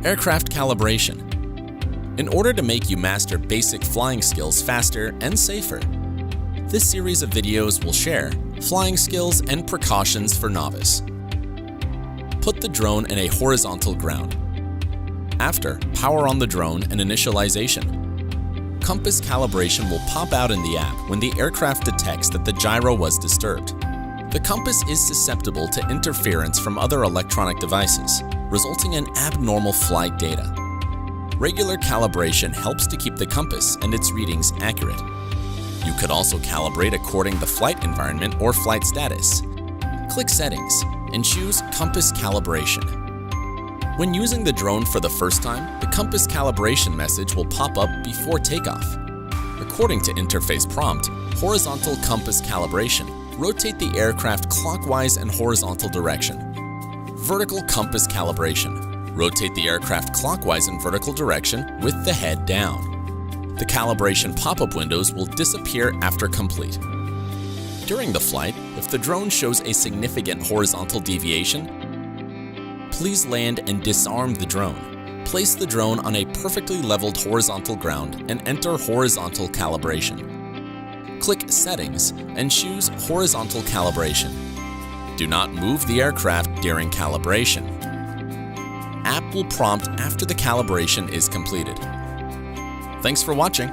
Aircraft calibration. In order to make you master basic flying skills faster and safer, this series of videos will share flying skills and precautions for novice. Put the drone in a horizontal ground. After, power on the drone and initialization. Compass calibration will pop out in the app when the aircraft detects that the gyro was disturbed. The compass is susceptible to interference from other electronic devices, resulting in abnormal flight data. Regular calibration helps to keep the compass and its readings accurate. You could also calibrate according to the flight environment or flight status. Click Settings and choose Compass Calibration. When using the drone for the first time, the compass calibration message will pop up before takeoff. According to interface prompt, horizontal compass calibration. Rotate the aircraft clockwise and horizontal direction. Vertical compass calibration. Rotate the aircraft clockwise and vertical direction with the head down. The calibration pop-up windows will disappear after complete. During the flight, if the drone shows a significant horizontal deviation, please land and disarm the drone. Place the drone on a perfectly leveled horizontal ground and enter horizontal calibration. Click Settings and choose Horizontal Calibration. Do not move the aircraft during calibration. App will prompt after the calibration is completed. Thanks for watching.